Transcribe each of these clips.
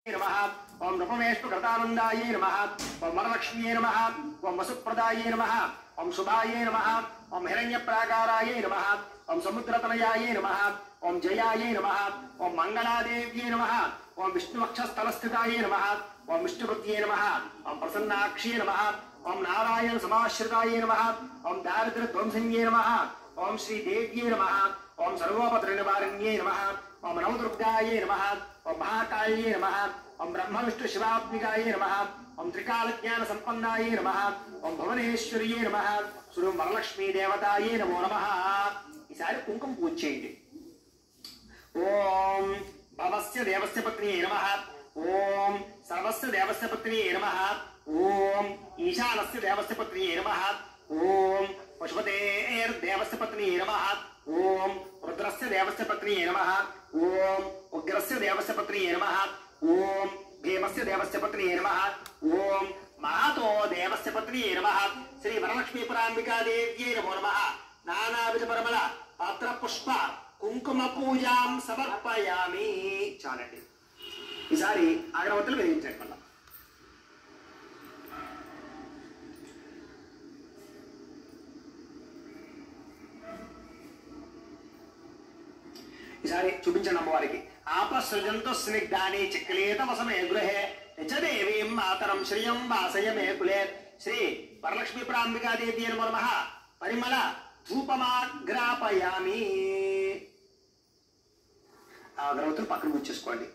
नमः ओम नृपमेष्टु कृतानंदाये नमः ओम वरलक्ष्म्ये नमः ओम वसुप्रदाये नमः ओम शुभाये नमः ओम हिरण्यप्राकाराये नमः ओम समुद्रतनयाये नमः ओम जयाये नमः ओम मंगलादेव्ये नमः ओम विष्णुवक्षस्थलस्थिताये नमः ओम विष्णुपत्ये नमः ओम प्रसन्नाक्ष्ये नमः ओम नारायण समाश्रिताये नमः ओम दारिद्र्यध्वंसिन्ये नमः ओम श्रीदेव्ये नमः ओम सर्वोपद्रवनिवारिण्ये नमः ओम नवदुर्गाये नमः ओम महाकाल्ये नमः ओम ब्रह्म विष्णु शिवात्मिकाये नमः ओम त्रिकाल ज्ञान संपन्नाये नमः ओम भुवनेश्वर्ये नमः श्री वरलक्ष्मी देवताये नमो नमः। ఈసారి కుంకుమ పూజ చేయండి। ఓం భవస్య దేవస్య పత్నియే నమః ఓం సర్వస్య దేవస్య పత్నియే నమః ఓం ఈశానస్య దేవస్య పత్నియే నమః ఓం పశుపతేర్ దేవస్య పత్నియే నమః ఓం రుద్రస్య దేవస్య పత్నియే నమః ఓం ఉగ్రస్య దేవస్య పత్నియే నమః ఓం భీమస్య దేవస్య పత్నియే నమః ఓం మహాతో దేవస్య పత్నియే నమః శ్రీ వరలక్ష్మీ పురాంబికా దేవ్యే నమో నమః। నానావిధ పరిమళ పాత్ర పుష్ప కుంకుమ పూజాం సమర్పయామి। చాలండి, ఈసారి అగరవత్తులు వెలిగించండి। మళ్ళా ఈసారి చూపించండి అమ్మవారికి। ఆపసృజంతో స్నిగ్ధాని చక్లేత వసమే గృహే నిచదేవీం మాతరం శ్రియం వాసయ మే కులే శ్రీ వరలక్ష్మీ ప్రాంబికా దేవి నమో నమః। పరిమళ ధూపమాగ్రాపయామి। అగరవత్తులు పక్కన కూర్చేసుకోండి।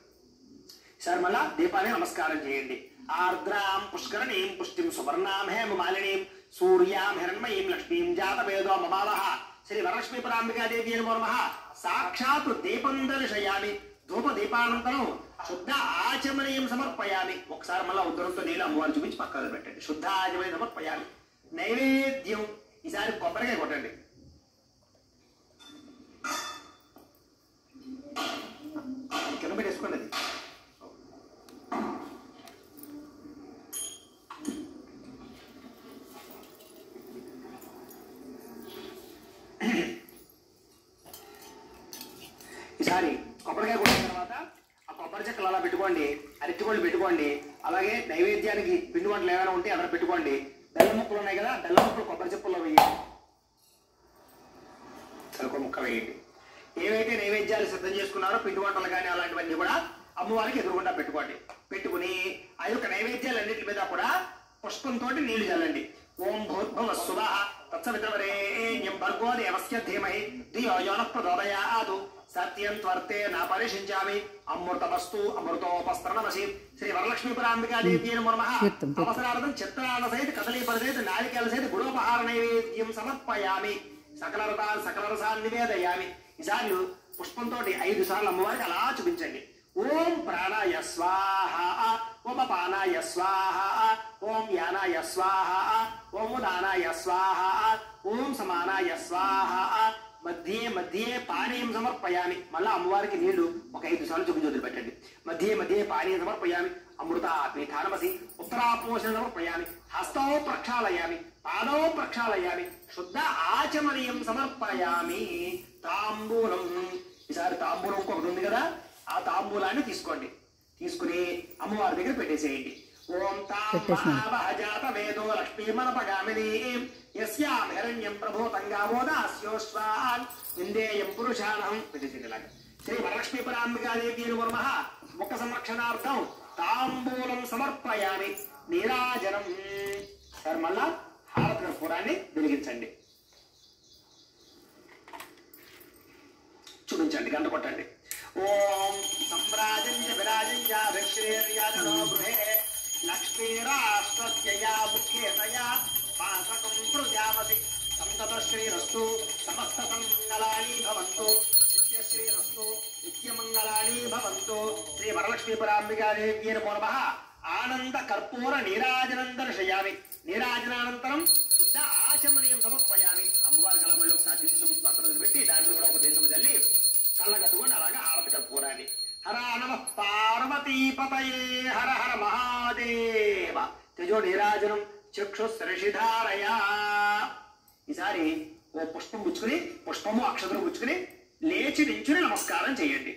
ఈసారి మళ్ళా దీపాన్ని నమస్కారం చేయండి। ఆర్ద్రాం పుష్కరణీం పుష్టిం సువర్ణాం హేమమాలినీం సూర్యాం హిరణ్మయీం లక్ష్మీం జాతవేదో మమావహ శ్రీ వరలక్ష్మీ ప్రాంబికా దేవి నమో నమః। సాక్షాత్ దీపం దర్శయామి। ధూప దీపానంతరం శుద్ధ ఆచమనీయం సమర్పయామి। ఒకసారి మళ్ళా ఉత్తరంతో నీళ్ళు అమ్మవారు చూపించి పక్కన పెట్టండి। శుద్ధ ఆచమనీయం సమర్పయామి। నైవేద్యం ఈసారి కొబ్బరికాయ కొట్టండి। కింద పెట్టేసుకోండి। అది ఈసారి కొబ్బరికాయ కొట్టిన తర్వాత ఆ కొబ్బరి చెక్కలు అలా పెట్టుకోండి, అరటిపళ్ళు పెట్టుకోండి, అలాగే నైవేద్యానికి పిండి వంటలు ఏమైనా ఉంటే అక్కడ పెట్టుకోండి। బెల్లం ముక్కలు ఉన్నాయి కదా, బెల్లం ముక్కలు కొబ్బరి చెప్పుల్లో వేయండి, ఒక ముక్క వేయండి। ఏవైతే నైవేద్యాలు సిద్ధం చేసుకున్నారో పిండి వంటలు కానీ అలాంటివన్నీ కూడా అమ్మవారికి ఎదురుగుండా పెట్టుకోండి। పెట్టుకుని ఆ యొక్క నైవేద్యాలన్నింటి మీద కూడా పుష్పంతో నీళ్లు చల్లండి। ఓం భూర్భువ స్సువః తత్సవితుర్వరేణ్యం భర్గో దేవస్య ధీమహి ధియో యో నః ప్రచోదయాత్ సత్యం త్వర్తే నా పరిశించామి అమృతమస్తు అమృతోపస్త్రణమసి శ్రీ వరలక్ష్మీ పురాంబికా దేవి నమో నమః। అవసరార్థం చిత్రాల సహిత కదలీపల సహిత నారికేల సహిత గుడోపహార నైవేద్యం సమర్పయామి। సకల రసాన్ని నివేదయామి। ఈసారి పుష్పంతో 5 సార్లు అమ్మవారికి అలా చూపించండి। ఓం ప్రాణాయ స్వాహ ఓం అపానాయ స్వాహ ఓం యానాయ స్వాహ ఓం ఉదానాయ స్వాహ ఓం సమానాయ స్వాహ మధ్యే మధ్యే పానీయం సమర్పయామి। మళ్ళా అమ్మవారికి నీళ్లు ఒక 5 సార్లు చూపించి పెట్టండి। మధ్యే మధ్యే పానీయం సమర్పయామి। అమృత పీఠానమసి ఉత్తరాపోషణ సమర్పయామి। హస్తో ప్రక్షాళయామి పాదో ప్రక్షాళయామి శుద్ధ ఆచమనీయం సమర్పయామి। తాంబూలం ఈసారి తాంబూలం ఇంకొకటి ఉంది కదా, ఆ తాంబూలాన్ని తీసుకోండి। తీసుకుని అమ్మవారి దగ్గర పెట్టేసేయండి। ఓం తాంబావహజాత వేదో లక్ష్మీమనపగామిని యస్యాం హిరణ్యం ప్రభూతంగామోదాస్యోశ్వాన్ విందేయం పురుషాణం పెట్టేసేలాగా శ్రీ వరలక్ష్మీ పురాంబికా దేవి నమో నమః। ముఖ సంరక్షణార్థం తాంబూలం సమర్పయామి। నీరాజనం సార్ మళ్ళా హారతి కర్పూరాన్ని వెలిగించండి, చూపించండి, గంట కొట్టండి। ఓం సంరాజంచ విరాజంచ విశ్రేర్యాజనో గృహే లక్ష్మీరాష్ట్రస్యయా ముఖ్యేతయా పాసకం ప్రజావతి సంతత శ్రీరస్తు సమస్త మంగళాని భవంతు నిత్యశ్రీరస్తు నిత్యమంగళాని భవంతు। శ్రీ వరలక్ష్మీ పురాంబికా దేవి నమో నమః। ఆనంద కర్పూర నీరాజనం దర్శయామి। నీరాజనానంతరం శుద్ధ ఆచమనీయం సమర్పయామి। అమ్మవారి కళ మళ్ళీ ఒకసారి తీసి చూపించి పక్కన పెట్టి దాని కూడా ఒక దేశం చల్లి కళ్ళగట్టుకొని అలాగా హారతి కర్పూరాన్ని హర నమః పార్వతీపతయే హర హర మహాదేవ తేజో నీరాజనం చక్షుశ్రషిధారయా। ఈసారి ఓ పుష్పం పుచ్చుకుని పుష్పము అక్షతలు పుచ్చుకుని లేచి నించుని నమస్కారం చేయండి।